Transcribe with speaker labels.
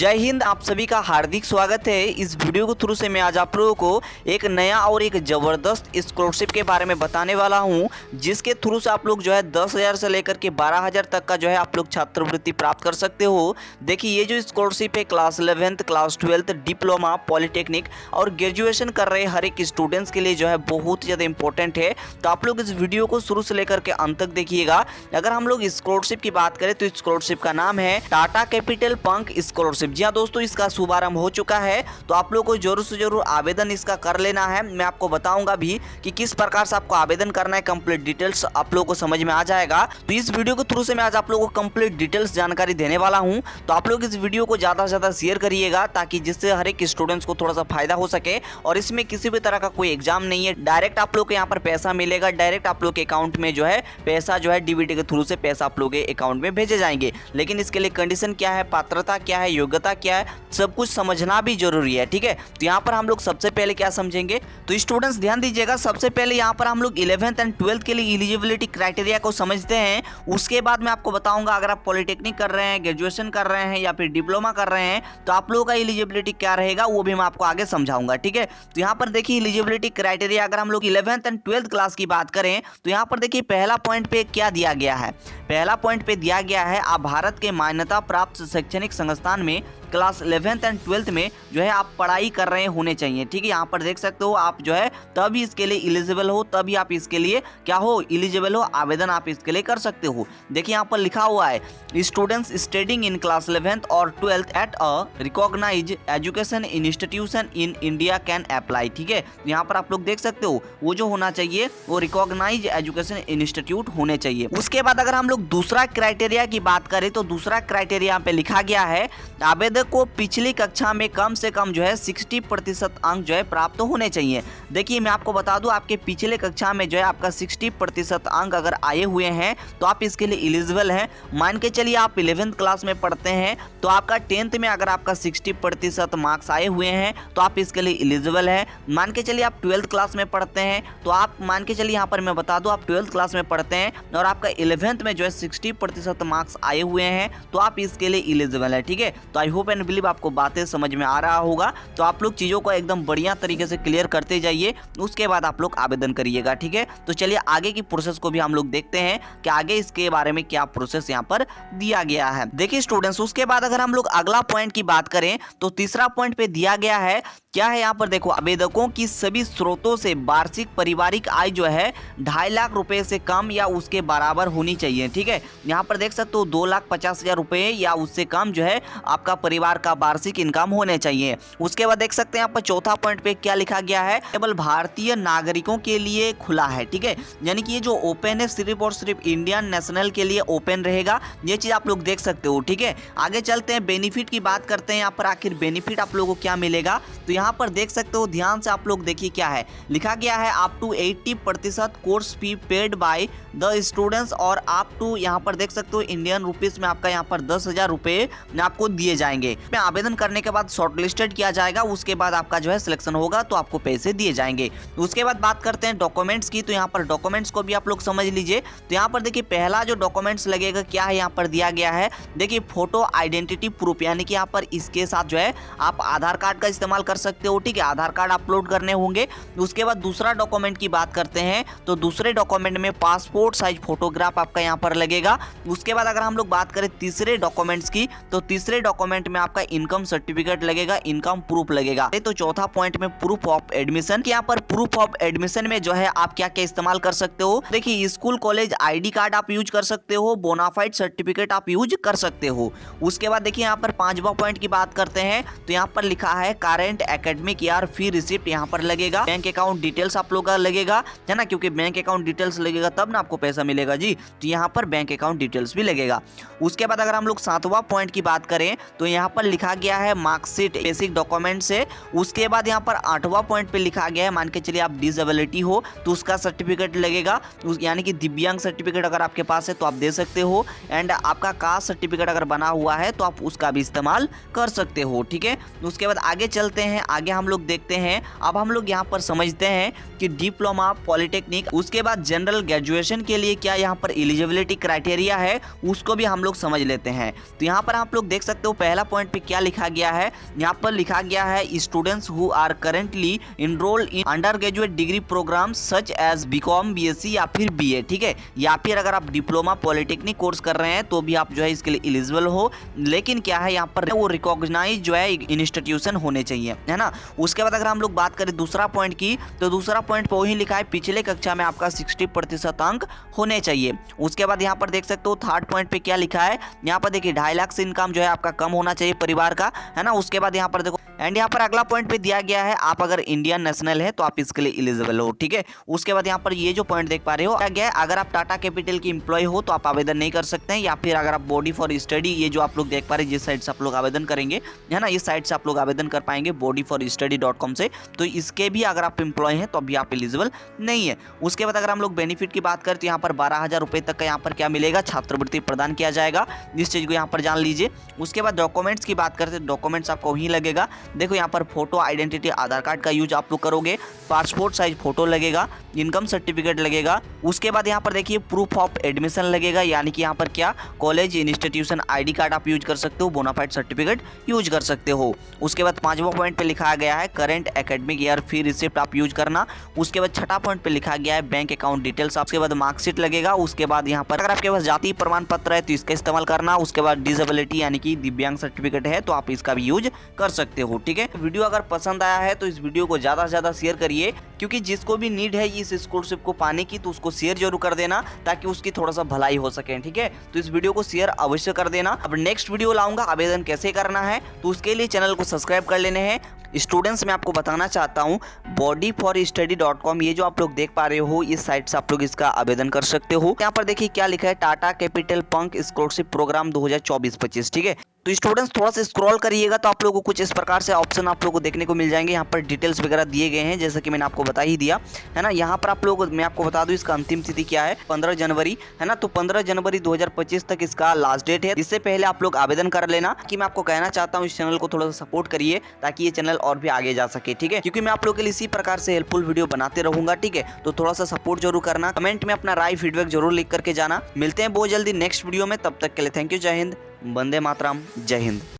Speaker 1: जय हिंद। आप सभी का हार्दिक स्वागत है। इस वीडियो के थ्रू से मैं आज आप लोगों को एक नया और एक ज़बरदस्त स्कॉलरशिप के बारे में बताने वाला हूं, जिसके थ्रू से आप लोग जो है 10,000 से लेकर के 12,000 तक का जो है आप लोग छात्रवृत्ति प्राप्त कर सकते हो। देखिए, ये जो स्कॉलरशिप है class 11th, class 12th, diploma, polytechnic और ग्रेजुएशन कर रहे हर एक स्टूडेंट्स के लिए जो है बहुत ज़्यादा इंपॉर्टेंट है। तो आप लोग इस वीडियो को शुरू से लेकर के अंत तक देखिएगा। अगर हम लोग स्कॉलरशिप की बात करें तो स्कॉलरशिप का नाम है टाटा कैपिटल पंख स्कॉलरशिप। जी हाँ दोस्तों, इसका शुभारंभ हो चुका है, तो आप लोग को जरूर से जरूर आवेदन इसका कर लेना है। मैं आपको बताऊंगा भी कि किस प्रकार से आपको आवेदन करना है। कंप्लीट डिटेल्स आप लोगों को समझ में आ जाएगा। तो इस वीडियो के थ्रू से मैं आज आप लोगों को कंप्लीट डिटेल्स जानकारी देने वाला हूं। तो आप लोग इस वीडियो को ज्यादा से ज्यादा शेयर करिएगा, ताकि जिससे हर एक स्टूडेंट्स को थोड़ा सा फायदा हो सके। और इसमें किसी भी तरह का कोई एग्जाम नहीं है, डायरेक्ट आप लोग को यहाँ पर पैसा मिलेगा। डायरेक्ट आप लोग के अकाउंट में जो है पैसा जो है डीबीटी के थ्रू से पैसा आप लोग के अकाउंट में भेजे जाएंगे। लेकिन इसके लिए कंडीशन क्या है, पात्रता क्या है, योग्यता क्या है, सब कुछ समझना भी जरूरी है। ठीक है, तो यहाँ पर हम लोग सबसे पहले क्या समझेंगे, तो स्टूडेंट्स ध्यान दीजिएगा। सबसे पहले यहाँ पर हम लोग 11th एंड 12th के लिए एलिजिबिलिटी क्राइटेरिया को समझते हैं। उसके बाद मैं आपको बताऊंगा, अगर आप पॉलिटेक्निक कर रहे हैं, ग्रेजुएशन कर रहे हैं या फिर डिप्लोमा कर रहे हैं, तो आप लोगों का एलिजिबिलिटी क्या रहेगा वो भी मैं आपको आगे समझाऊंगा। ठीक है, तो यहाँ पर देखिए एलिजिबिलिटी क्राइटेरिया, अगर हम लोग 11th एंड 12th क्लास की बात करें तो यहाँ पर देखिए पहला पॉइंट पे क्या दिया गया है। पहला पॉइंट पे दिया गया है, आप भारत के मान्यता प्राप्त शैक्षणिक संस्थान में क्लास 11th एंड 12th में जो है आप पढ़ाई कर रहे होने चाहिए। ठीक है, यहाँ पर देख सकते हो आप जो है तभी इसके लिए एलिजिबल हो, तभी आप इसके लिए क्या हो, एलिजिबल हो, आवेदन आप इसके लिए कर सकते हो। देखिए यहाँ पर लिखा हुआ है, students studying in class 11th और 12th at a recognised education institution in India can apply. ठीक है, यहाँ पर आप लोग देख सकते हो वो जो होना चाहिए वो रिकॉग्नाइज्ड एजुकेशन इंस्टीट्यूट होने चाहिए। उसके बाद अगर हम लोग दूसरा क्राइटेरिया की बात करें तो दूसरा क्राइटेरिया यहाँ पे लिखा गया है, आवेदक को पिछली कक्षा में कम से कम जो है 60% अंक जो है प्राप्त होने चाहिए। देखिए मैं आपको बता दूं, आपके पिछले कक्षा में जो है आपका 60% अंक अगर आए हुए हैं तो आप इसके लिए एलिजिबल हैं। मान के चलिए आप 11th क्लास में पढ़ते हैं, तो आपका 10th में अगर आपका 60% मार्क्स आए हुए हैं तो आप इसके लिए एलिजिबल हैं। मान के चलिए आप 12th क्लास में पढ़ते हैं, तो आप मान के चलिए यहाँ पर मैं बता दूं आप 12th क्लास में पढ़ते हैं और आपका 11th में जो है 60% मार्क्स आए हुए हैं, तो आप इसके लिए एलिजिबल है। ठीक है, तो आई होप एंड बिलीव आपको बातें समझ में आ रहा होगा। तो आप लोग चीज़ों को एकदम बढ़िया तरीके से क्लियर करते जाइए, उसके बाद आप लोग आवेदन करिएगा। ठीक है, तो चलिए आगे की प्रोसेस को भी हम लोग देखते हैं कि आगे इसके बारे में क्या प्रोसेस यहाँ पर दिया गया है। देखिए स्टूडेंट्स, उसके बाद अगर हम लोग अगला पॉइंट की बात करें तो तीसरा पॉइंट पे दिया गया है, क्या है यहाँ पर देखो, आवेदकों की सभी स्रोतों से वार्षिक पारिवारिक आय जो है 2.5 लाख रुपए से कम या उसके बराबर होनी चाहिए। ठीक है, यहाँ पर देख सकते हो 2,50,000 रुपए या उससे कम जो है आपका परिवार का वार्षिक इनकम होने चाहिए। उसके बाद देख सकते हैं यहाँ पर चौथा पॉइंट पे क्या लिखा गया है, केवल भारतीय नागरिकों के लिए खुला है। ठीक है, यानी कि ये जो ओपन है सिर्फ और सिर्फ इंडियन नेशनल के लिए ओपन रहेगा। ये चीज आप लोग देख सकते हो। ठीक है, आगे चलते हैं, बेनिफिट की बात करते हैं। यहाँ पर आखिर बेनिफिट आप लोगों को क्या मिलेगा, तो यहाँ पर देख सकते हो, ध्यान से आप लोग देखिए क्या है लिखा गया है, up to 80% course fee paid by the students, और अप टू यहाँ पर देख सकते हो इंडियन रुपीज में आपका यहाँ पर 10,000 रुपए आपको दिए जाएंगे। आवेदन करने के बाद शॉर्टलिस्टेड किया जाएगा, उसके बाद आपका जो है सिलेक्शन होगा तो आपको पैसे दिए जाएंगे। उसके बाद बात करते हैं डॉक्यूमेंट्स की, तो यहाँ पर डॉक्यूमेंट्स को भी आप लोग समझ लीजिए। तो यहाँ पर देखिए पहला जो डॉक्यूमेंट्स लगेगा क्या है, यहाँ पर दिया गया है, देखिए फोटो आइडेंटिटी प्रूफ, यानी कि यहाँ पर इसके साथ जो है आप आधार कार्ड का इस्तेमाल कर सकते हो। ठीक है, आधार कार्ड अपलोड करने होंगे। उसके बाद दूसरा डॉक्यूमेंट की बात करते हैं तो दूसरे डॉक्यूमेंट में पासपोर्ट साइज फोटोग्राफ आपका यहाँ पर लगेगा। उसके बाद अगर हम लोग बात करें तीसरे डॉक्यूमेंट्स की, तो तीसरे डॉक्यूमेंट में आपका इनकम सर्टिफिकेट लगेगा, इनकम प्रूफ लगेगा। तो चौथा पॉइंट में प्रूफ ऑफ एडमिशन, यहाँ पर प्रूफ ऑफ एडमिशन में जो है आप क्या क्या इस्तेमाल कर सकते हो, देखिए स्कूल कॉलेज आईडी कार्ड आप यूज कर सकते हो, बोनाफाइड सर्टिफिकेट आप यूज कर सकते हो। उसके बाद देखिए यहाँ पर पांचवा पॉइंट की बात करते हैं, तो यहाँ पर लिखा है करेंट एकेडमिक ईयर फी रिसिप्ट यहाँ पर लगेगा, बैंक अकाउंट डिटेल्स आप लोग का लगेगा, है ना, क्योंकि बैंक अकाउंट डिटेल्स लगेगा तब ना आपको पैसा मिलेगा जी। तो यहाँ पर बैंक अकाउंट डिटेल्स भी लगेगा। उसके बाद अगर हम लोग 7वां पॉइंट की बात करें तो यहाँ पर लिखा गया है मार्कशीट बेसिक डॉक्यूमेंट से। उसके बाद यहाँ पर 8वां पॉइंट पे लिखा गया है, मान के चलिए आप डिसेबिलिटी हो तो उसका सर्टिफिकेट लगेगा, यानी कि दिव्यांग सर्टिफिकेट अगर आपके पास है तो आप दे सकते हो, एंड आपका कास्ट सर्टिफिकेट अगर बना हुआ है तो आप उसका भी इस्तेमाल कर सकते हो। ठीक है, उसके बाद आगे चलते हैं, आगे हम लोग देखते हैं। अब हम लोग यहाँ पर समझते हैं कि डिप्लोमा, पॉलिटेक्निक, उसके बाद जनरल ग्रेजुएशन के लिए क्या यहाँ पर एलिजिबिलिटी क्राइटेरिया है, उसको भी हम लोग समझ लेते हैं। तो यहाँ पर आप लोग देख सकते हो पहला पॉइंट पे क्या लिखा गया है, यहाँ पर लिखा गया है students who are currently enrolled in undergraduate degree programme such as BCom, BSc या फिर बीए, ठीक है, या फिर अगर आप डिप्लोमा पॉलिटेक्निक कोर्स कर रहे हैं तो भी आप जो है इसके लिए एलिजिबल हो। लेकिन क्या है यहाँ पर वो रिकॉग्नाइज जो है इंस्टीट्यूशन होने चाहिए, है ना। उसके बाद अगर हम लोग बात करें दूसरा पॉइंट की, तो दूसरा पॉइंट पर वही लिखा है पिछले कक्षा में आपका 60% अंक होने चाहिए। उसके बाद यहाँ पर देख सकते हो थर्ड पॉइंट पे क्या लिखा है, यहाँ पर देखिए 2.5 लाख से इनकम जो है आपका कम होना चाहिए परिवार का, है ना। उसके बाद यहाँ पर देखो एंड यहाँ पर अगला पॉइंट पे दिया गया है आप अगर इंडियन नेशनल है तो आप इसके लिए एलिजिबल हो, ठीक है। उसके बाद यहाँ पर ये जो पॉइंट देख पा रहे हो क्या गया है, अगर आप टाटा कैपिटल की एम्प्लॉय हो तो आप आवेदन नहीं कर सकते हैं, या फिर अगर आप बॉडी फॉर स्टडी, ये जो आप लोग देख पा रहे हैं जिस साइट से आप लोग आवेदन करेंगे, है ना, इस साइट से आप लोग आवेदन कर पाएंगे bodyforstudy.com से, तो इसके भी अगर आप एम्प्लॉय हैं तो अभी आप एलिजिबल नहीं है। उसके बाद अगर हम लोग बेनिफिट की बात करें तो यहाँ पर 12,000 रुपये तक का यहाँ पर क्या मिलेगा, छात्रवृत्ति प्रदान किया जाएगा, इस चीज़ को यहाँ पर जान लीजिए। उसके बाद डॉक्यूमेंट्स की बात करते हैं, डॉक्यूमेंट्स आपको वहीं लगेगा, देखो यहाँ पर फोटो आइडेंटिटी आधार कार्ड का यूज आप लोग करोगे, पासपोर्ट साइज फोटो लगेगा, इनकम सर्टिफिकेट लगेगा। उसके बाद यहाँ पर देखिए प्रूफ ऑफ एडमिशन लगेगा, यानी कि यहाँ पर क्या कॉलेज इंस्टीट्यूशन आईडी कार्ड आप यूज कर सकते हो, बोनाफाइड सर्टिफिकेट यूज कर सकते हो। उसके बाद 5वां पॉइंट पे लिखा गया है करंट एकेडमिक ईयर फी रिसिप्ट आप यूज करना। उसके बाद 6ठा पॉइंट पे लिखा गया है बैंक अकाउंट डिटेल्स, उसके बाद मार्कशीट लगेगा। उसके बाद यहाँ पर अगर आपके पास जाति प्रमाण पत्र है तो इसका इस्तेमाल करना। उसके बाद डिसेबिलिटी यानी कि दिव्यांग सर्टिफिकेट है तो आप इसका भी यूज कर सकते हो, ठीक है। वीडियो अगर पसंद आया है तो इस वीडियो को ज़्यादा से ज़्यादा शेयर करिए, क्योंकि जिसको भी नीड है इस स्कॉलरशिप को पाने की तो उसको शेयर जरूर कर देना ताकि उसकी थोड़ा सा भलाई हो सके, ठीक है। तो इस वीडियो को शेयर अवश्य कर देना। अब नेक्स्ट वीडियो लाऊंगा आवेदन कैसे करना है, तो उसके लिए चैनल को सब्सक्राइब कर लेने हैं। स्टूडेंट्स मैं आपको बताना चाहता हूँ bodyforstudy.com, ये जो आप लोग देख पा रहे हो इस साइट से आप लोग इसका आवेदन कर सकते हो। यहाँ पर देखिए क्या लिखा है, टाटा कैपिटल पंक स्कॉलरशिप प्रोग्राम 2024-25, ठीक है। तो स्टूडेंट्स थोड़ा सा स्क्रॉल करिएगा तो आप लोगों को कुछ इस प्रकार से ऑप्शन आप लोगों को देखने को मिल जाएंगे। यहाँ पर डिटेल्स वगैरह दिए गए हैं जैसा कि मैंने आपको बता ही दिया, है ना। यहाँ पर आप लोग मैं आपको बता दूं इसका अंतिम तिथि क्या है, 15 जनवरी, है ना। तो 15 जनवरी 2025 तक इसका लास्ट डेट है। इससे पहले आप लोग आवेदन कर लेना। कि मैं आपको कहना चाहता हूँ इस चैनल को थोड़ा सा सपोर्ट करिए ताकि ये चैनल और भी आगे जा सके, ठीक है, क्योंकि मैं आप लोगों के लिए इसी प्रकार से हेल्पफुल वीडियो बनाते रहूंगा, ठीक है। तो थोड़ा सा सपोर्ट जरूर करना, कमेंट में अपना राय फीडबैक जरूर लिख करके जाना। मिलते हैं बहुत जल्दी नेक्स्ट वीडियो में, तब तक के लिए थैंक यू, जय हिंद, वंदे मातरम, जय हिंद।